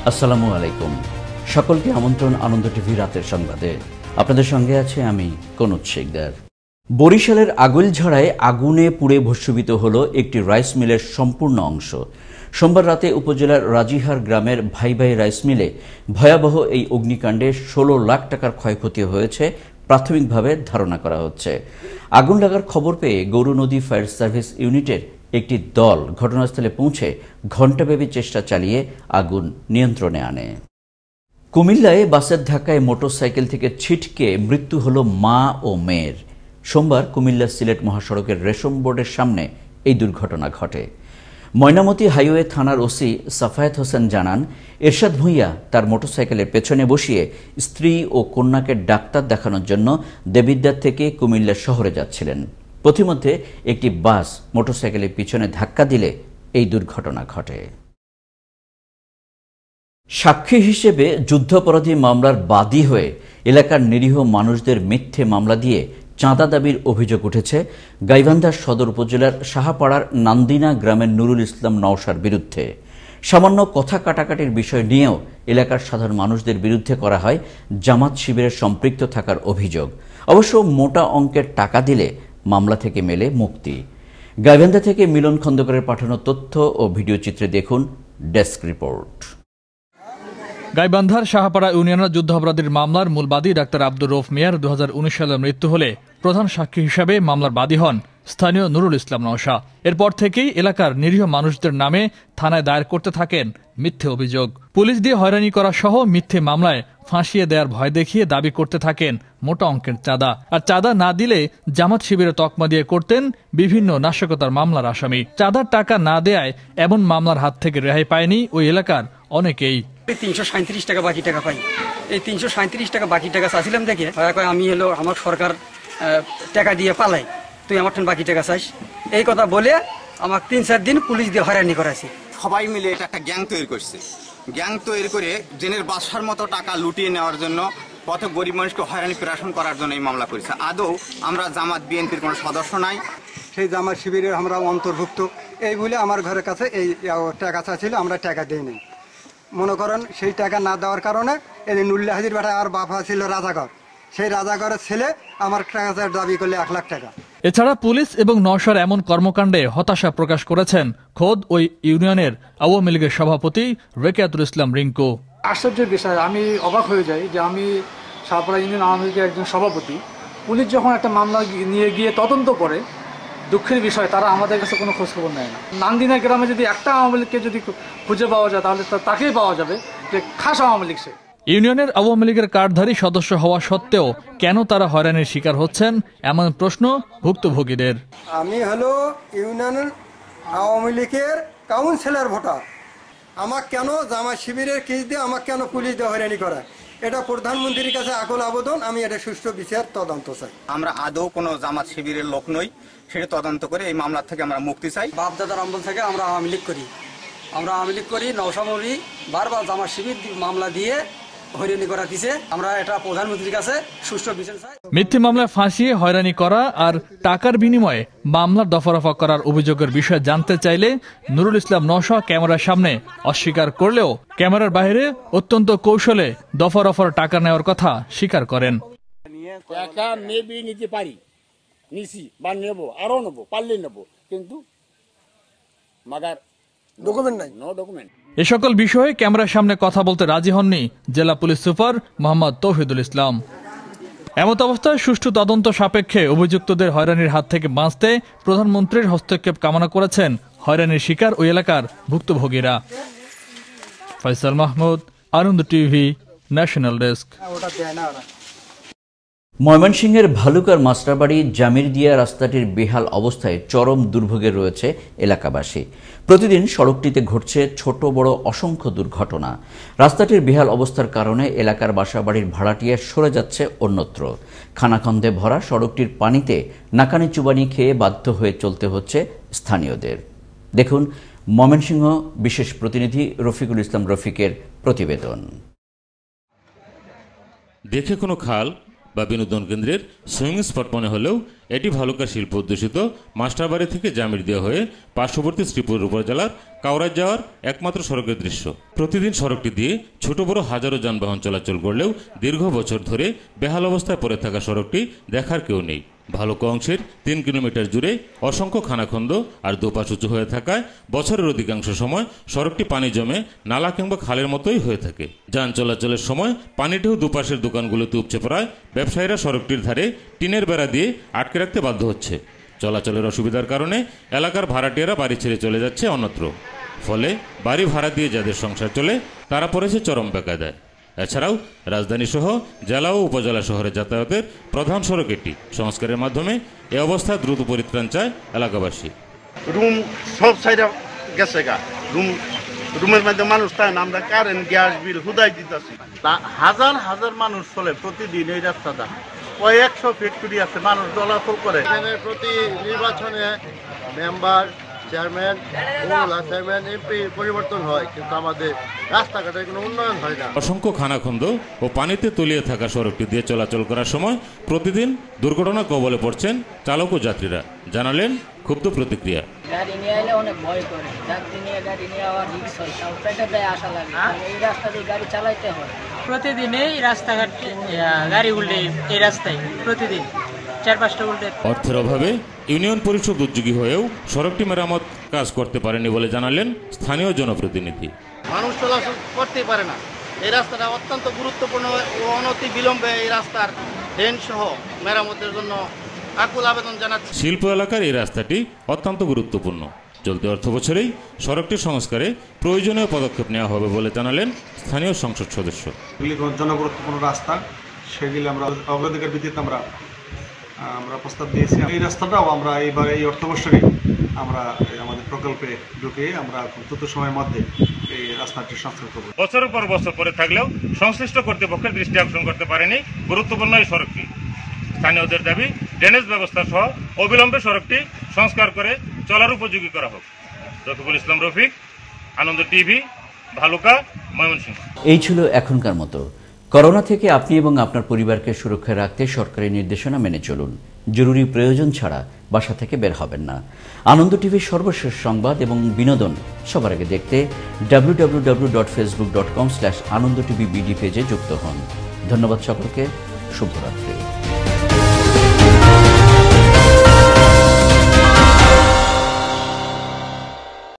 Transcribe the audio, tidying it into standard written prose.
আসসালামু আলাইকুম। সকলকে আমন্ত্রণ আনন্দ টিভি রাতের সংবাদে। আপনাদের সঙ্গে আছে আমি কনুজ শেখদার। বরিশালের আগৈলঝাড়ায় আগুনে পুড়ে ভস্মীভূত হলো একটি রাইস মিলের সম্পূর্ণ অংশ। সোমবার রাতে উপজেলার রাজিহার গ্রামের ভাই ভাই রাইস মিলে ভয়াবহ এই অগ্নিকাণ্ডে ১৬ লাখ টাকার ক্ষয়ক্ষতি হয়েছে প্রাথমিকভাবে ধারণা করা হচ্ছে। আগুন লাগার খবর পেয়ে গৌরনদী ফায়ার সার্ভিস ইউনিটের একটি দল ঘটনাস্থলে পৌঁছে ঘণ্টাব্যাপী চেষ্টা চালিয়ে আগুন নিয়ন্ত্রণে আনে। কুমিল্লায় বাসের ধাক্কায় মোটরসাইকেল থেকে ছিটকে মৃত্যু হল মা ও মেয়ের। সোমবার কুমিল্লা সিলেট মহাসড়কের রেশম বোর্ডের সামনে এই দুর্ঘটনা ঘটে। ময়নামতি হাইওয়ে থানার ওসি সাফায়েত হোসেন জানান, এরশাদ ভূঁইয়া তার মোটরসাইকেলের পেছনে বসিয়ে স্ত্রী ও কন্যাকে ডাক্তার দেখানোর জন্য দেবিদ্বার থেকে কুমিল্লা শহরে যাচ্ছিলেন। পথিমধ্যে একটি বাস মোটরসাইকেলের পিছনে ধাক্কা দিলে এই দুর্ঘটনা ঘটে। সাক্ষী হিসেবে যুদ্ধাপরাধী মামলার বাদী হয়ে এলাকার নিরীহ মানুষদের মিথ্যে মামলা দিয়ে চাঁদা দাবির অভিযোগ উঠেছে গাইবান্ধা সদর উপজেলার সাহাপাড়ার নান্দিনা গ্রামের নুরুল ইসলাম নওশার বিরুদ্ধে। সামান্য কথা কাটাকাটির বিষয় নিয়েও এলাকার সাধারণ মানুষদের বিরুদ্ধে করা হয় জামাত শিবিরের সম্পৃক্ত থাকার অভিযোগ। অবশ্য মোটা অঙ্কের টাকা দিলে মামলা থেকে মেলে মুক্তি। গাইবান্ধা থেকে মিলন খন্দকারের পাঠানো তথ্য ও ভিডিও চিত্রে দেখুন ডেস্ক রিপোর্ট। গাইবান্ধার সাহাপাড়া ইউনিয়নের যুদ্ধাপরাধীর মামলার মূল বাদী ডাক্তার আব্দুর রউফ মিয়ার 2019 সালে মৃত্যু হলে প্রধান সাক্ষী হিসাবে মামলার বাদী হন স্থানীয় নুরুল ইসলাম নওশা। এরপর থেকেই এলাকার নিরীহ মানুষদের নামে থানায় দায়ের করতে থাকেন মিথ্যে অভিযোগ। পুলিশ দিয়ে হয়রানি করা সহ মিথ্যে মামলায় ফাঁসিয়ে দেওয়ার ভয় দেখিয়ে দাবি করতে থাকেন মোটা অঙ্কের চাঁদা। আর চাঁদা না দিলে জামাত শিবিরে তকমা দিয়ে করতেন বিভিন্ন নাশকতার মামলার আসামি। চাঁদার টাকা না দেয়ায় এমন মামলার হাত থেকে রেহাই পায়নি ওই এলাকার অনেকেই। 337 টাকা বাকি টাকা পাই। এই 337 টাকা বাকি টাকা চাইছিলাম দেখে আমি হলো আমার সরকার টাকা দিয়ে পালাই, তুই আমার বাকি টাকা চাইস, এই কথা বলে আমার 3-4 দিন পুলিশ দিয়ে হয়রানি করাইছি। সবাই মিলে এটা একটা গ্যাং তৈরি করছে। গ্যাং তৈরি করে জেনের বাসার মতো টাকা লুটিয়ে নেওয়ার জন্য, পথে গরিব মানুষকে হয়রানি প্রেষণ করার জন্য এই মামলা করেছে। আদৌ আমরা জামাত বিএনপির কোনো সদস্য নাই, সেই জামাত শিবিরের আমরা অন্তর্ভুক্ত, এই বলে আমার ঘরের কাছে এই টাকা চাইছিল, আমরা টাকা দিই নাই। মনে করেন সেই টাকা না দেওয়ার কারণে এই নুল্লা হাজির বেটা আর বাবা ছিল রাজাগর, সেই রাজাগরের ছেলে আমার টাকা দাবি করলে 1 লাখ টাকা। এছাড়া পুলিশ এবং নওশার এমন কর্মকাণ্ডে হতাশা প্রকাশ করেছেন খোদ ওই ইউনিয়নের আওয়ামী লীগের সভাপতি রেকিয়াতুল ইসলাম রিঙ্কু। আশ্চর্যের বিষয়, আমি অবাক হয়ে যাই যে আমি সাহাপাড়া ইউনিয়ন আওয়ামী লীগের একজন সভাপতি, পুলিশ যখন একটা মামলা নিয়ে গিয়ে তদন্ত করে, দুঃখের বিষয় তারা আমাদের কাছে কোনো খোঁজখবর নেয় না। নান্দিনা গ্রামে যদি একটা আওয়ামী লীগকে যদি খুঁজে পাওয়া যায় তাহলে তাকেই পাওয়া যাবে যে খাস আওয়ামী লীগ। সে ইউনিয়নের আওয়ামী লীগের কার্ডধারী সদস্য হওয়া সত্ত্বেও কেন তারা হয়রানির শিকার হচ্ছেন, এমন প্রশ্ন ভুক্তভোগীদের। আমি হলো ইউনিয়নের আওয়ামী লীগের কাউন্সিলর ভোটার, আমার কেন জামাত শিবিরের কেস দিয়ে আমাকে কেন পুলিশ দিয়ে হয়রানি করা, এটা প্রধানমন্ত্রীর কাছে আকুল আবেদন। আমি এটা সুষ্ঠু বিচার তদন্ত চাই। আমরা আদৌ কোনো জামাত শিবিরের লোক নই, সেটা তদন্ত করে এই মামলা থেকে আমরা মুক্তি চাই। বাপদাদার আমল থেকে আমরা আওয়ামী লীগ করি, নওশা মৌলী বারবার জামাত শিবির মামলা দিয়ে হয়রানি করা দিছে। আমরা এটা প্রধানমন্ত্রীর কাছে সুষ্ঠু বিচার চাই। মিথ্যে মামলায় ফাঁসিয়ে হয়রানি করা আর টাকার বিনিময়ে মামলার দফারফা করার অভিযোগের বিষয়ে জানতে চাইলে নুরুল ইসলাম নওশা ক্যামেরার সামনে অস্বীকার করলেও ক্যামেরার বাইরে অত্যন্ত কৌশলে দফারফার টাকা নেওয়ার কথা স্বীকার করেন। টাকা মেবি নিতে পারি, নিছি বা নেব, আরো নেব, পারলে নেব, কিন্তু মাগার ডকুমেন্ট নাই, নো ডকুমেন্ট। এ সকল বিষয়ে ক্যামেরার সামনে কথা বলতে রাজি হননি জেলা পুলিশ সুপার মোহাম্মদ তৌহিদুল ইসলাম। এমত অবস্থায় সুষ্ঠু তদন্ত সাপেক্ষে অভিযুক্তদের হয়রানির হাত থেকে বাঁচতে প্রধানমন্ত্রীর হস্তক্ষেপ কামনা করেছেন হয়রানির শিকার ওই এলাকার ভুক্তভোগীরা। ফয়সাল মাহমুদ, আনন্দ টিভি, ন্যাশনাল ডেস্ক। ময়মনসিংহের ভালুকার মাস্টারবাড়ি জামিরদিয়া রাস্তাটির বেহাল অবস্থায় চরম দুর্ভোগে রয়েছে এলাকাবাসী। প্রতিদিন সড়কটিতে ঘটছে ছোট বড় অসংখ্য দুর্ঘটনা। রাস্তাটির বেহাল অবস্থার কারণে এলাকার বাসাবাড়ির ভাড়াটিয়া সরে যাচ্ছে অন্যত্র। খানাখন্দে ভরা সড়কটির পানিতে নাকানি চুবানি খেয়ে বাধ্য হয়ে চলতে হচ্ছে স্থানীয়দের। দেখুন ময়মনসিংহ বিশেষ প্রতিনিধি রফিকুল ইসলাম রফিকের প্রতিবেদন। দেখে কোনো খাল বা বিনোদন কেন্দ্রের সুইমিং স্পট মনে হলেও এটি ভালুকা শিল্প অধ্যুষিত মাস্টারবাড়ি থেকে জামিরদিয়া হয়ে পার্শ্ববর্তী শ্রীপুর উপজেলার কাউরায় যাওয়ার একমাত্র সড়কের দৃশ্য। প্রতিদিন সড়কটি দিয়ে ছোট বড় হাজারো যানবাহন চলাচল করলেও দীর্ঘ বছর ধরে বেহাল অবস্থায় পড়ে থাকা সড়কটি দেখার কেউ নেই। ভালুকা অংশের 3 কিলোমিটার জুড়ে অসংখ্য খানাখন্দ আর দুপাশ উঁচু হয়ে থাকায় বছরের অধিকাংশ সময় সড়কটি পানি জমে নালা কিংবা খালের মতোই হয়ে থাকে। যান চলাচলের সময় পানিটিও দুপাশের দোকানগুলোতে উপচে পড়ায় ব্যবসায়ীরা সড়কটির ধারে টিনের বেড়া দিয়ে আটকে রাখতে বাধ্য হচ্ছে। চলাচলের অসুবিধার কারণে এলাকার ভাড়াটিয়ারা বাড়ি ছেড়ে চলে যাচ্ছে অন্যত্র। ফলে বাড়ি ভাড়া দিয়ে যাদের সংসার চলে তারা পড়েছে চরম বেকায়দায়। এছাড়াও রাজধানী সহ জেলা ও উপজেলা শহরে যাতায়াতের প্রধান সড়ক এটি। সংস্কারের মাধ্যমে এ অবস্থা দ্রুত পরিত্রাণ চায় এলাকাবাসী। রুম সব সাইডে গেছে গা, রুমের মধ্যে মানুষ তাই না, আমরা কারেন্ট গ্যাস বিল হুদাই দিতেছি। হাজার হাজার মানুষ চলে প্রতিদিন এই রাস্তাটা, কয়েকশো ফ্যাক্টরি আছে, মানুষ চলাচল করে। প্রতি নির্বাচনে মেম্বার, চেয়ারম্যান, চেয়ারম্যান, এমপি পরিবর্তন হয়, কিন্তু আমাদের রাস্তাঘাটের কোনো উন্নয়ন হয় না। অসংখ্য খানাখন্দ ও পানিতে তলিয়ে থাকা সড়কটি দিয়ে চলাচল করার সময় প্রতিদিন দুর্ঘটনা কবলে পড়ছেন চালক ও যাত্রীরা। জানালেন ক্ষুব্ধ প্রতিক্রিয়া। গাড়ি নিয়ে এলে অনেক ভয় করে, যাত্রী নিয়ে গাড়ি নিয়ে আবার রিক্স হয়, তাও পেটে দেয় আসা লাগে, এই রাস্তা দিয়ে গাড়ি চালাইতে হয়। প্রতিদিন এই রাস্তাঘাট গাড়ি উল্টে, এই রাস্তায় প্রতিদিন 4-5টা উল্টে। অর্থের অভাবে ইউনিয়ন পরিষদ উদ্যোগী হয়েও সড়কটি মেরামত কাজ করতে পারেনি বলে জানালেন স্থানীয় জনপ্রতিনিধি। মানুষ চলাচল করতেই পারে না। এই রাস্তাটা অত্যন্ত গুরুত্বপূর্ণ ও অনতি বিলম্বে এই রাস্তার ড্রেন সহ মেরামতের জন্য আকুল আবেদন জানাচ্ছি। শিল্প এলাকার এই রাস্তাটি অত্যন্ত গুরুত্বপূর্ণ। চলতি অর্থ বছরেই সড়কটি সংস্কারে প্রয়োজনীয় পদক্ষেপ নেওয়া হবে বলে জানালেন স্থানীয় সংসদ সদস্য। জনগুরুত্বপূর্ণ রাস্তা, সেগুলি আমরা অগ্রাধিকার ভিত্তিতে আমরা প্রস্তাব দিয়েছি। এই রাস্তাটাও আমরা এইবার এই অর্থ বছরে আমরা আমাদের প্রকল্পে ঢুকে আমরা দ্রুত সময়ের মধ্যে এই রাস্তাটি সংস্কার করব। বছরের পর বছর পরে থাকলেও সংশ্লিষ্ট কর্তৃপক্ষের দৃষ্টি আকর্ষণ করতে পারেনি গুরুত্বপূর্ণ এই সড়কটি। স্থানীয়দের দাবি ড্রেনেজ ব্যবস্থা সহ অবিলম্বে সড়কটি সংস্কার করে চলার উপযোগী করা হোক। রফিকুল ইসলাম রফিক, আনন্দ টিভি, ভালুকা, ময়মনসিংহ। এই ছিল এখনকার মতো। করোনা থেকে আপনি এবং আপনার পরিবারকে সুরক্ষায় রাখতে সরকারি নির্দেশনা মেনে চলুন। জরুরি প্রয়োজন ছাড়া বাসা থেকে বের হবেন না। আনন্দ টিভির সর্বশেষ সংবাদ এবং বিনোদন সবার আগে দেখতে www.facebook.com/anondotvbd পেজে যুক্ত হন। ধন্যবাদ সকলকে। শুভরাত্রি।